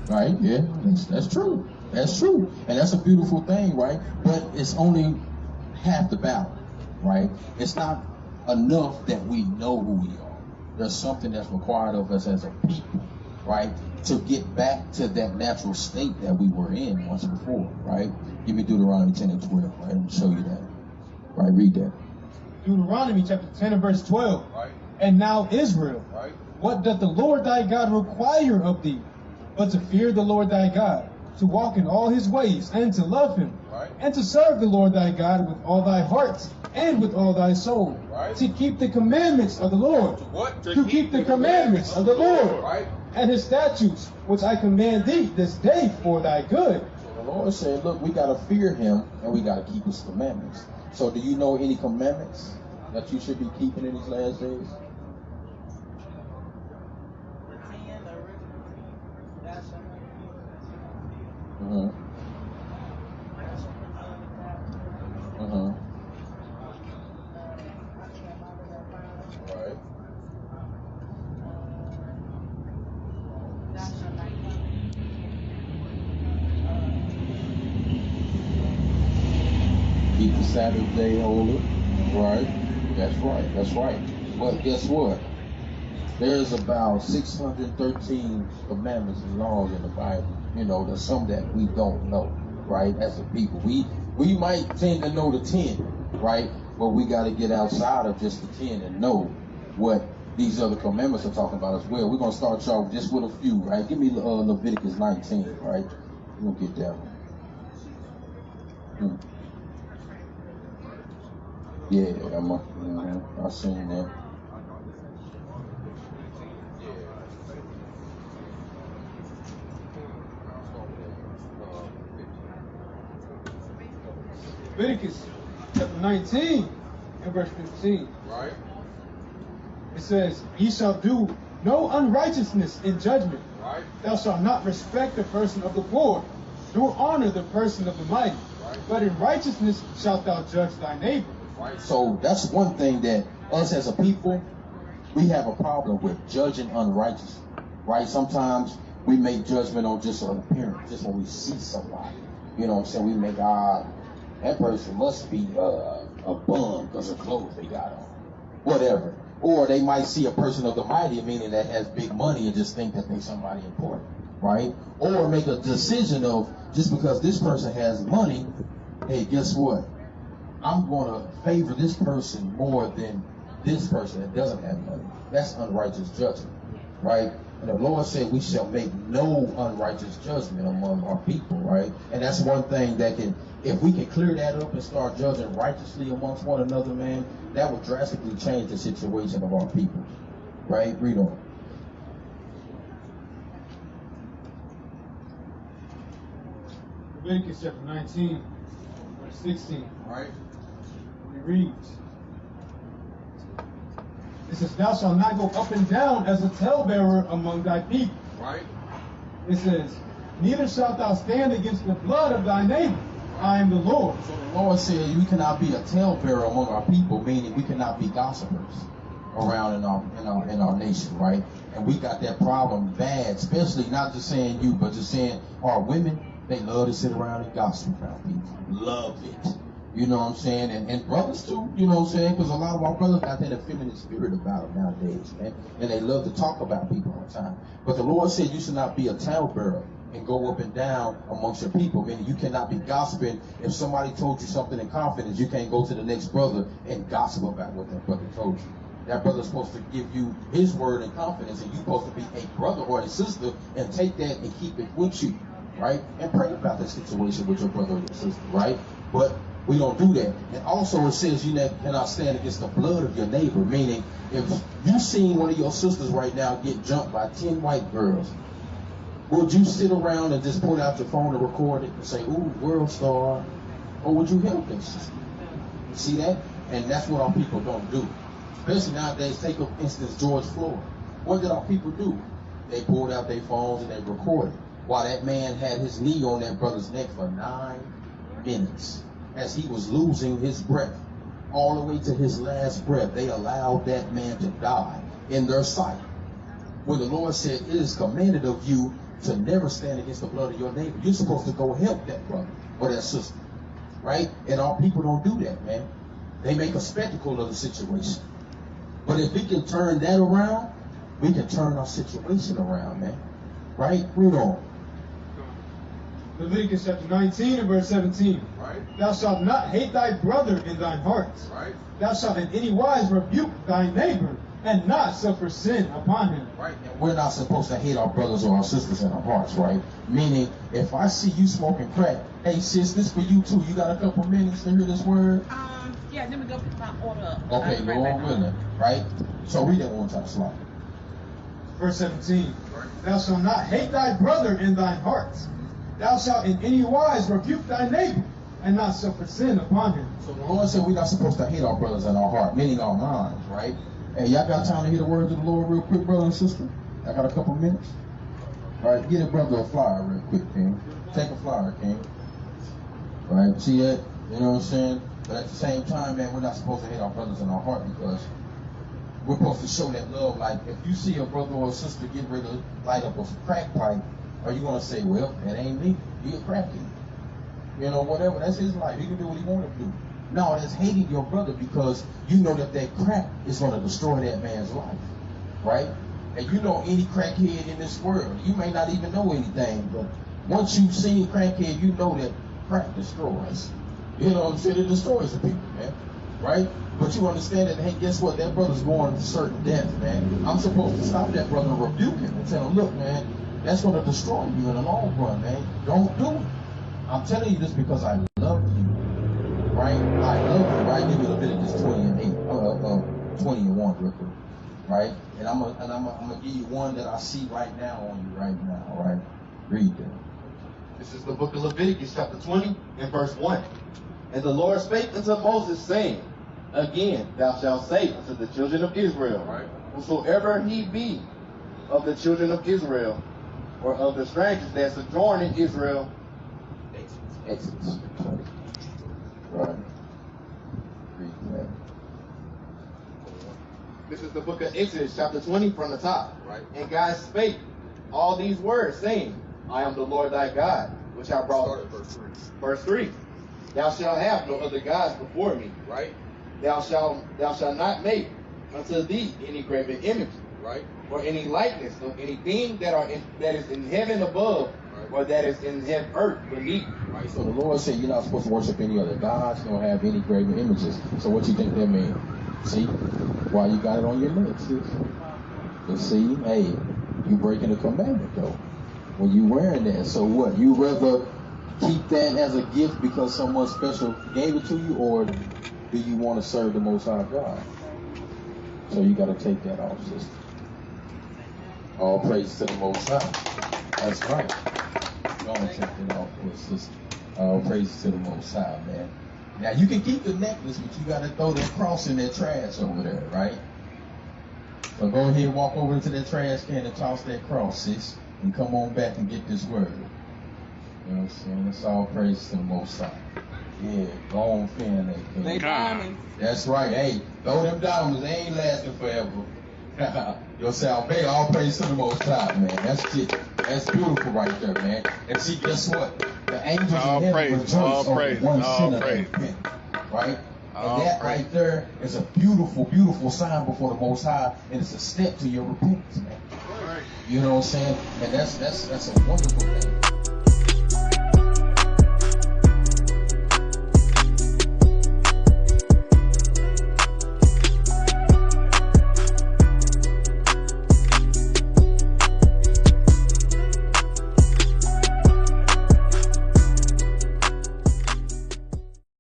Right? Yeah, that's true. That's true. And that's a beautiful thing, right? But it's only half the battle, right? It's not enough that we know who we are. There's something that's required of us as a people, right? To get back to that natural state that we were in once before, right? Give me Deuteronomy 10 and 12, right? Let me show you that. Right, read that. Deuteronomy chapter 10 and verse 12. Right. And now Israel, Right. what doth the Lord thy God require of thee, but to fear the Lord thy God, to walk in all his ways, and to love him, Right. and to serve the Lord thy God with all thy heart and with all thy soul, Right. to keep the commandments of the Lord, What? to keep the commandments of the Lord, Right. and his statutes, which I command thee this day for thy good. So the Lord said, look, we got to fear him and we got to keep his commandments. So do you know any commandments that you should be keeping in these last days? Mm-hmm. Mm-hmm. Right. Keep the Sabbath day holy. Right. That's right. That's right. But guess what? There's about 613 commandments and laws in the Bible. You know, there's some that we don't know, right? As a people, we might tend to know the 10, right? But we got to get outside of just the 10 and know what these other commandments are talking about as well. We're gonna start y'all just with a few, right? Give me Leviticus 19, right? We'll get that one. Yeah, I seen that. Leviticus chapter 19 and verse 15. Right. It says, ye shall do no unrighteousness in judgment. Right. Thou shalt not respect the person of the poor, nor honor the person of the mighty. Right. But in righteousness shalt thou judge thy neighbor. Right. So that's one thing that us as a people, we have a problem with judging unrighteous. Right? Sometimes we make judgment on just an appearance, just when we see somebody. You know what I'm saying? We make that person must be a bum because of clothes they got on. Whatever. Or they might see a person of the mighty, meaning that has big money, and just think that they're somebody important, right? Or make a decision of, just because this person has money, hey, guess what? I'm going to favor this person more than this person that doesn't have money. That's unrighteous judgment, right? And the Lord said we shall make no unrighteous judgment among our people, right? And that's one thing that can, if we can clear that up and start judging righteously amongst one another, man, that would drastically change the situation of our people, right? Read on. Leviticus chapter 19, verse 16. Right. It reads, it says, thou shalt not go up and down as a talebearer among thy people. Right. It says, neither shalt thou stand against the blood of thy neighbor. I am the Lord. So the Lord said we cannot be a talebearer among our people, meaning we cannot be gossipers around in our nation, right? And we got that problem bad, especially not just saying you, but just saying our women, they love to sit around and gossip around people. Love it. You know what I'm saying? And brothers too, you know what I'm saying? Because a lot of our brothers got that effeminate spirit about them nowadays, man. And they love to talk about people all the time. But the Lord said you should not be a talebearer and go up and down amongst your people. Meaning you cannot be gossiping. If somebody told you something in confidence, you can't go to the next brother and gossip about what that brother told you. That brother's supposed to give you his word in confidence, and you're supposed to be a brother or a sister and take that and keep it with you, right? And pray about that situation with your brother or your sister, right? But we don't do that. And also it says you cannot stand against the blood of your neighbor, meaning if you seen one of your sisters right now get jumped by 10 white girls, would you sit around and just pull out your phone and record it and say, ooh, world star? Or would you help this? See that? And that's what our people don't do. Especially nowadays, take for instance George Floyd. What did our people do? They pulled out their phones and they recorded while that man had his knee on that brother's neck for 9 minutes as he was losing his breath. All the way to his last breath, they allowed that man to die in their sight. When the Lord said, it is commanded of you to never stand against the blood of your neighbor. You're supposed to go help that brother or that sister, right? And our people don't do that, man. They make a spectacle of the situation. But if we can turn that around, we can turn our situation around, man. Right? Read on. Leviticus chapter 19 and verse 17. Right. Thou shalt not hate thy brother in thine heart. Right. Thou shalt in any wise rebuke thy neighbor, and not suffer sin upon him. Right. And we're not supposed to hate our brothers or our sisters in our hearts, right? Meaning, if I see you smoking crack, hey sis, this for you too. You got a couple minutes to hear this word? Yeah, let me go pick my order up. Okay, go on with it, right? So read that one time, slide. Verse 17. Thou shalt not hate thy brother in thine heart. Thou shalt in any wise rebuke thy neighbor, and not suffer sin upon him. So the Lord said we're not supposed to hate our brothers in our heart, meaning our minds, right? Hey, y'all got time to hear the words of the Lord real quick, brother and sister? I got a couple minutes. All right, get a brother a flyer real quick, King. Take a flyer, King. All right, see that? You know what I'm saying? But at the same time, man, we're not supposed to hate our brothers in our heart because we're supposed to show that love. Like, if you see a brother or a sister get ready to light up a crack pipe, are you going to say, well, that ain't me. He a crackhead. You know, whatever. That's his life. He can do what he want to do. No, that's hating your brother because you know that crack is going to destroy that man's life. Right? And you know any crackhead in this world. You may not even know anything, but once you've seen crackhead, you know that crack destroys. You know what I'm saying? It destroys the people, man. Right? But you understand that, hey, guess what? That brother's going to certain death, man. I'm supposed to stop that brother and rebuke him and tell him, look, man, that's going to destroy you in the long run, man. Don't do it. I'm telling you this because I love you. Right? I love you. Right? Give you Leviticus 20 and 1 real quick. Right? And I'm gonna give you one that I see right now on you right now. All right? Read that. This is the book of Leviticus, chapter 20, and verse 1. And the Lord spake unto Moses, saying, Again, thou shalt say unto the children of Israel, Right. Whosoever he be of the children of Israel, or of the strangers that sojourn in Israel. Exodus 20. Right. Read that. This is the book of Exodus, chapter 20, from the top. Right. And God spake all these words, saying, I am the Lord thy God, which I brought. Start at verse 3. Verse 3. Thou shalt have no other gods before me. Right? Thou shalt not make unto thee any graven image, Right? or any likeness of anything that is in heaven above, Right. or that is in earth beneath. Right? So the Lord said you're not supposed to worship any other gods, you don't have any graven images. So what you think that means? See? Why you got it on your neck, sis? But see, hey, you breaking the commandment though. When you wearing that, so what? You rather keep that as a gift because someone special gave it to you, or do you want to serve the Most High God? So you got to take that off, sister. All praise to the Most High. That's right. Go and take that off, sister. All praise to the Most High, man. Now you can keep the necklace, but you got to throw that cross in that trash over there, right? So go ahead and walk over to that trash can and toss that cross, sis, and come on back and get this word. You know what I'm saying? It's all praise to the Most High. Yeah, go on, fan that thing. They diamonds. That's right. Hey, throw them diamonds. They ain't lasting forever. Your salvation, all praise to the Most High, man. That's it. That's beautiful right there, man. And see, guess what? The angels All in heaven praise, rejoice all over praise, one all sinner praise. that repent, right? All And that praise. right there is a beautiful, beautiful sign before the Most High, and it's a step to your repentance, man. You know what I'm saying? And that's a wonderful thing.